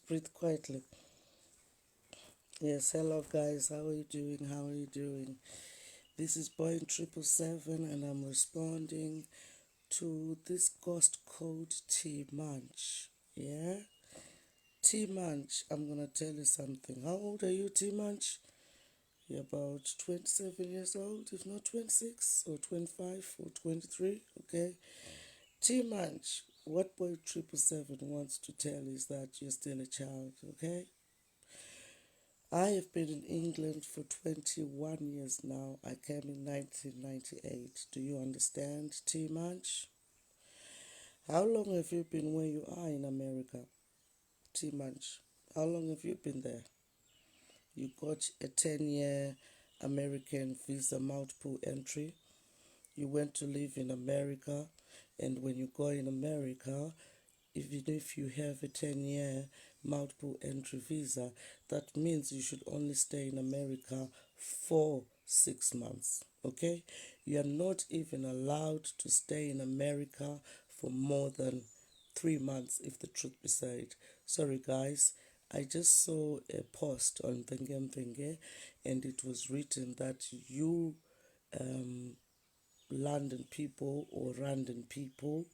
breathe quietly. Yes, hello guys, how are you doing? How are you doing? This is Boeing777 and I'm responding to this ghost code Tee Munch. Yeah? Tee Munch, I'm gonna tell you something. How old are you, Tee Munch? You're about 27 years old, if not 26 or 25 or 23, okay? Tee Munch, what Boeing777 wants to tell is that you're still a child, okay? I have been in England for 21 years now. I came in 1998. Do you understand, Tee Munch? How long have you been where you are in America, Tee Munch? How long have you been there? You got a 10-year American visa multiple entry. You went to live in America, and when you go in America, even if you have a 10-year multiple entry visa, that means you should only stay in America for 6 months. Okay? You are not even allowed to stay in America for more than 3 months, if the truth be said. Sorry, guys. I just saw a post on Mvenge-Mvenge, and it was written that um, London people or random people,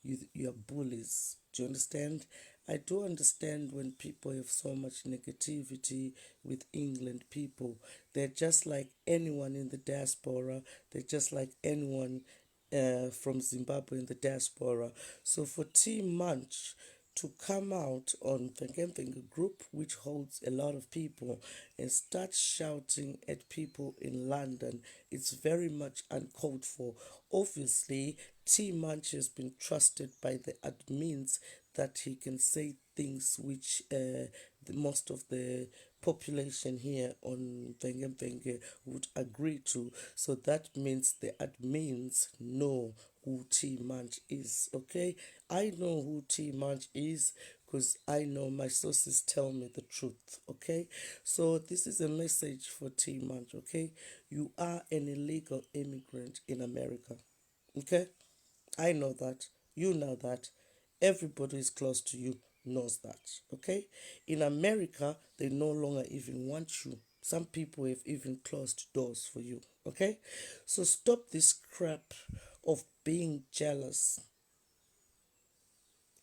you are bullies. Do you understand? I do understand when people have so much negativity with England people. They're just like anyone in the diaspora. They're just like anyone from Zimbabwe in the diaspora. So for Tee Munch to come out on Mvenge-Mvenge group, which holds a lot of people, and start shouting at people in London, it's very much uncalled for. Obviously, Tee Munch has been trusted by the admins that he can say things which most of the population here on Mvenge-Mvenge would agree to. So that means the admins know who Tee Munch is. Okay, I know who Tee Munch is because I know my sources tell me the truth. Okay, so this is a message for Tee Munch. Okay, you are an illegal immigrant in America. Okay, I know that. You know that. Everybody is close to you knows that. Okay? In America, they no longer even want you. Some people have even closed doors for you. Okay? So stop this crap of being jealous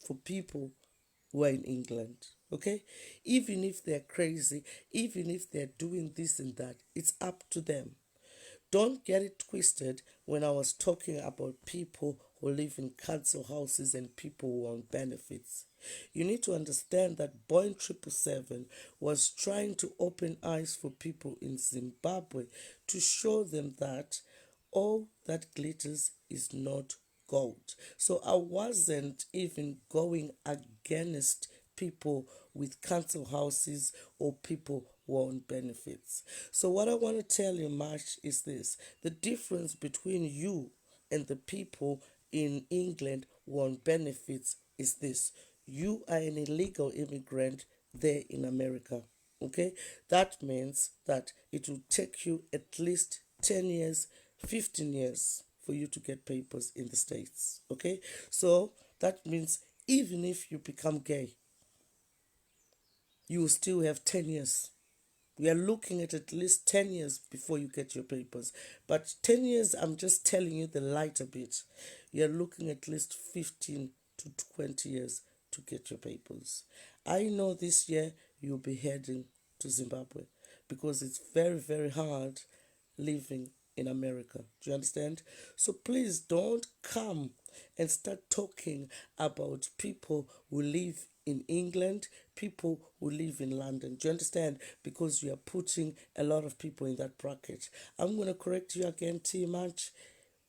for people who are in England. Okay? Even if they're crazy, even if they're doing this and that, it's up to them. Don't get it twisted when I was talking about people who live in council houses and people who want benefits. You need to understand that Boeing777 was trying to open eyes for people in Zimbabwe to show them that all that glitters is not gold. So I wasn't even going against people with council houses or people who own benefits. So what I want to tell you, Marsh, is this. The difference between you and the people in England who own benefits is this. You are an illegal immigrant there in America. Okay? That means that it will take you at least 10 years, 15 years for you to get papers in the States. Okay? So that means even if you become gay, you will still have 10 years. We are looking at least 10 years before you get your papers. But 10 years, I'm just telling you the lighter bit. You're looking at least 15 to 20 years to get your papers. I know this year you'll be heading to Zimbabwe because it's very, very hard living in America. Do you understand? So please don't come and start talking about people who live in England, people who live in London. Do you understand? Because you are putting a lot of people in that bracket. I'm going to correct you again, Tee Munch.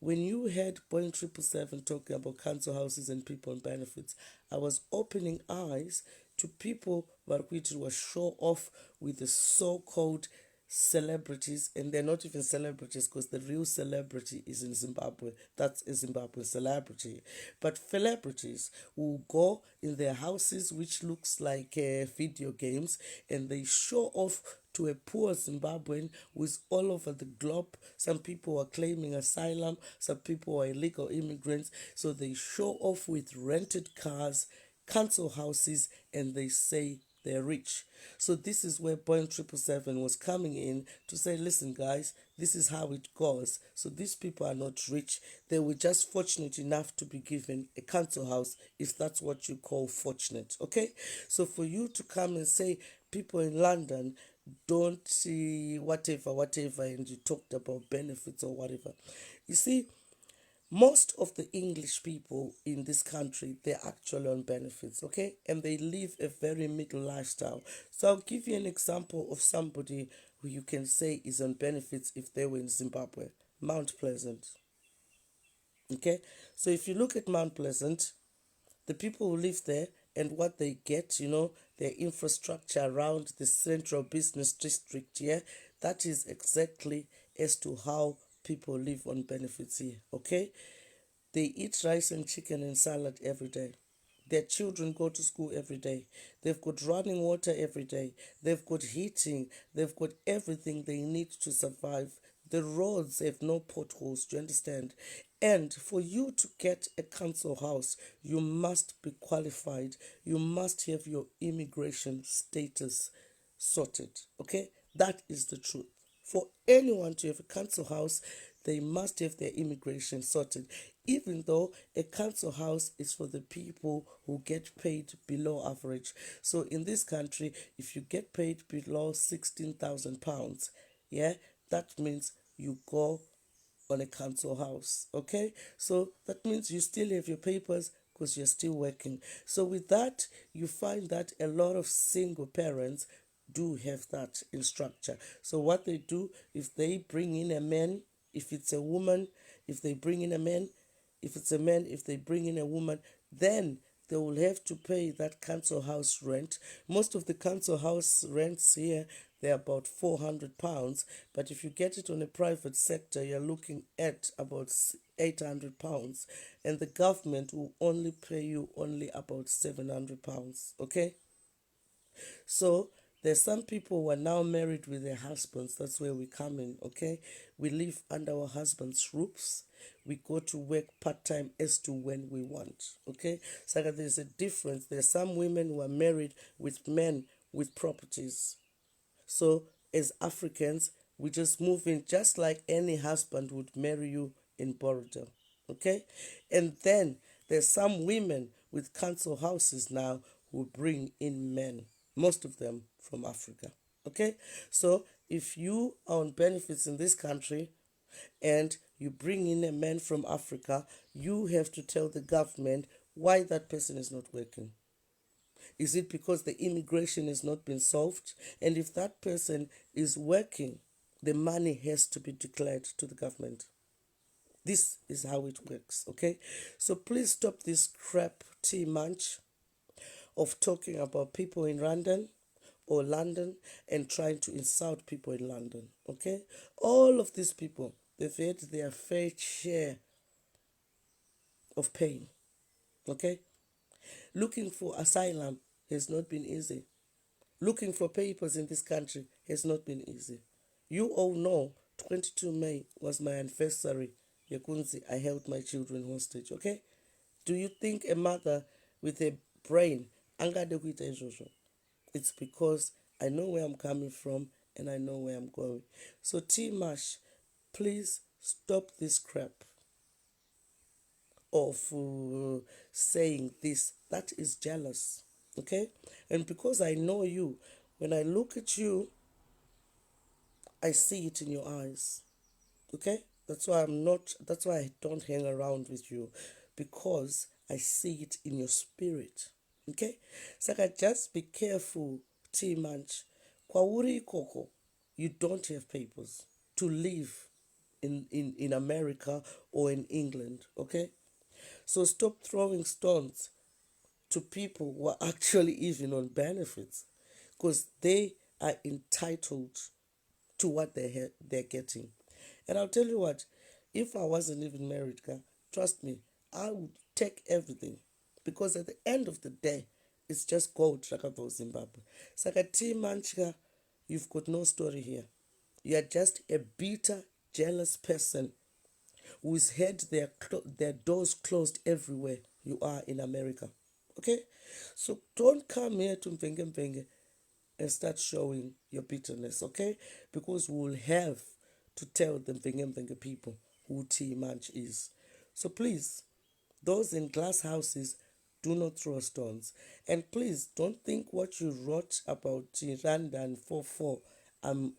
When you had Boeing777 talking about council houses and people on benefits, I was opening eyes to people that which were show off with the so-called celebrities, and they're not even celebrities because the real celebrity is in Zimbabwe. That's a Zimbabwe celebrity. But celebrities will go in their houses, which looks like video games, and they show off to a poor Zimbabwean who is all over the globe. Some people are claiming asylum, some people are illegal immigrants, so they show off with rented cars, council houses, and they say they're rich. So this is where Boeing 777 was coming in to say, listen guys, this is how it goes. So these people are not rich. They were just fortunate enough to be given a council house, if that's what you call fortunate. Okay? So for you to come and say people in London don't see whatever, and you talked about benefits or whatever. You see, most of the English people in this country, they're actually on benefits, okay? And they live a very middle lifestyle. So I'll give you an example of somebody who you can say is on benefits if they were in Zimbabwe. Mount Pleasant. Okay? So if you look at Mount Pleasant, the people who live there and what they get, their infrastructure around the central business district, yeah, that is exactly as to how people live on benefits here, okay? They eat rice and chicken and salad every day. Their children go to school every day. They've got running water every day. They've got heating. They've got everything they need to survive. The roads have no potholes, do you understand? And for you to get a council house, you must be qualified. You must have your immigration status sorted. Okay? That is the truth. For anyone to have a council house, they must have their immigration sorted, even though a council house is for the people who get paid below average. So in this country, if you get paid below £16,000, yeah, that means you go on a council house. Okay, so that means you still have your papers because you're still working. So with that, you find that a lot of single parents do have that in structure. So what they do, if they bring in a man, if it's a woman, if they bring in a man, if it's a man, if they bring in a woman, then they will have to pay that council house rent. Most of the council house rents here, they're about £400, but if you get it on a private sector, you're looking at about £800, and the government will only pay you only about £700. Okay, so there's some people who are now married with their husbands. That's where we come in, okay? We live under our husbands' roofs. We go to work part-time as to when we want, okay? So there's a difference. There's some women who are married with men with properties. So as Africans, we just move in just like any husband would marry you in Borodale, okay? And then there's some women with council houses now who bring in men, most of them from Africa, okay? So if you are on benefits in this country and you bring in a man from Africa, you have to tell the government why that person is not working. Is it because the immigration has not been solved? And if that person is working, the money has to be declared to the government. This is how it works, okay? So please stop this crap Tee Munch of talking about people in London or London and trying to insult people in London, okay? All of these people, they've had their fair share of pain, okay? Looking for asylum has not been easy. Looking for papers in this country has not been easy. You all know 22 May was my anniversary. Yekunzi, I held my children hostage, okay? Do you think a mother with a brain, it's because I know where I'm coming from and I know where I'm going. So Tee Munch, please stop this crap of saying this. That is jealous, okay? And because I know you, when I look at you, I see it in your eyes, okay? That's why I don't hang around with you, because I see it in your spirit, okay? So just be careful, Tee Munch. Kwauri Koko, you don't have papers to live in America or in England, okay? So stop throwing stones to people who are actually even on benefits, because they are entitled to what they're getting. And I'll tell you what, if I wasn't even married, trust me, I would take everything, because at the end of the day, it's just gold like about Zimbabwe. Saka Tee Munch, you've got no story here. You are just a bitter, jealous person who's had their doors closed everywhere you are in America. Okay? So don't come here to Mvenge-Mvenge and start showing your bitterness, okay? Because we'll have to tell the Mvenge-Mvenge people who Tee Munch is. So please, those in glass houses, do not throw stones. And please don't think what you wrote about Rwanda and 4-4. I'm,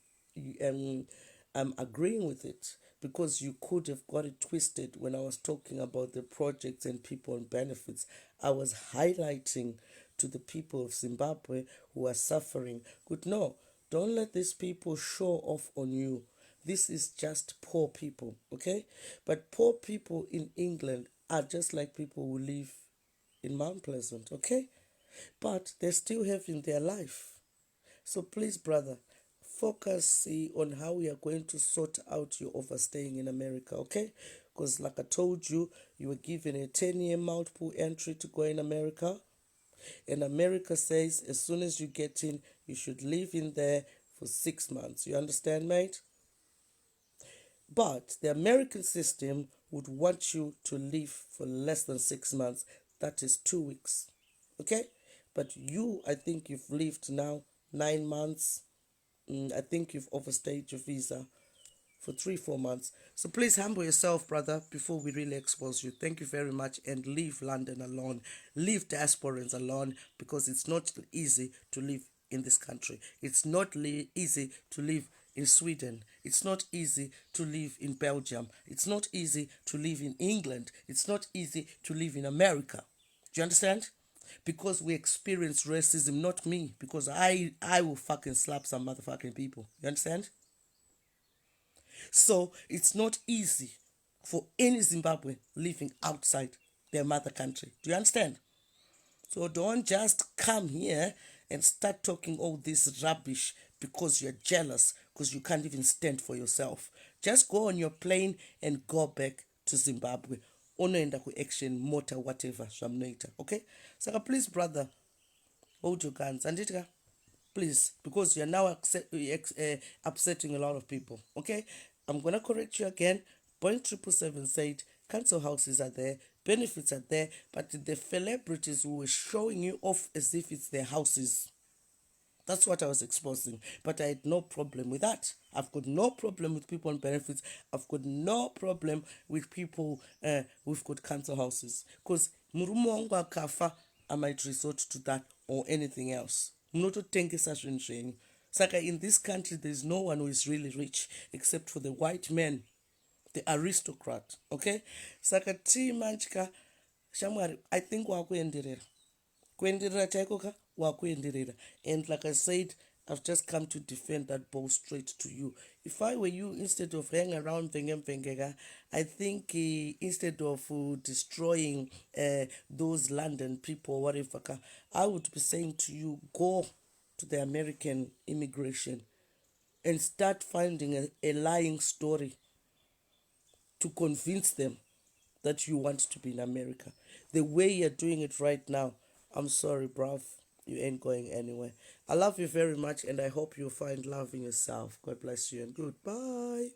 um, I'm agreeing with it because you could have got it twisted when I was talking about the projects and people and benefits. I was highlighting to the people of Zimbabwe who are suffering. Good, no, don't let these people show off on you. This is just poor people, okay? But poor people in England are just like people who live in Mount Pleasant, okay? But they're still having their life. So please, brother, focus on how we are going to sort out your overstaying in America, okay? Because like I told you, you were given a 10-year multiple entry to go in America. And America says as soon as you get in, you should live in there for 6 months. You understand, mate? But the American system would want you to live for less than 6 months. That is 2 weeks. Okay? But you, I think you've lived now 9 months. I think you've overstayed your visa for 3-4 months. So please humble yourself, brother, before we really expose you. Thank you very much, and leave London alone. Leave diasporans alone, because it's not easy to live in this country. It's not easy to live in Sweden. It's not easy to live in Belgium. It's not easy to live in England. It's not easy to live in America. Do you understand? Because we experience racism, not me, because I will fucking slap some motherfucking people. You understand? So it's not easy for any Zimbabwean living outside their mother country. Do you understand? So don't just come here and start talking all this rubbish because you're jealous, because you can't even stand for yourself. Just go on your plane and go back to Zimbabwe. Unoenda ku-action motor whatever zvamunoita, okay? Saka please, brother, hold your guns. Anditka, please, because you're now upsetting a lot of people, okay? I'm gonna correct you again. Boeing777 said council houses are there, benefits are there, but the celebrities who were showing you off as if it's their houses. That's what I was exposing. But I had no problem with that. I've got no problem with people on benefits. I've got no problem with people who've got council houses. Because murumo wangu akafa, I might resort to that or anything else. Munototengesa zvinhu zvenyu. Saka in this country, there's no one who is really rich except for the white men, the aristocrat. Okay? Saka Tee Munch ka, shamwari, I think wakuenderera. Kuenderera chaiko ka wakuenderera. And like I said, I've just come to defend that ball straight to you. If I were you, instead of hanging around Mvenge-Mvenge, I think instead of destroying those London people or whatever, I would be saying to you, go to the American immigration and start finding a lying story to convince them that you want to be in America. The way you're doing it right now, I'm sorry, bruv, you ain't going anywhere. I love you very much, and I hope you find love in yourself. God bless you and goodbye.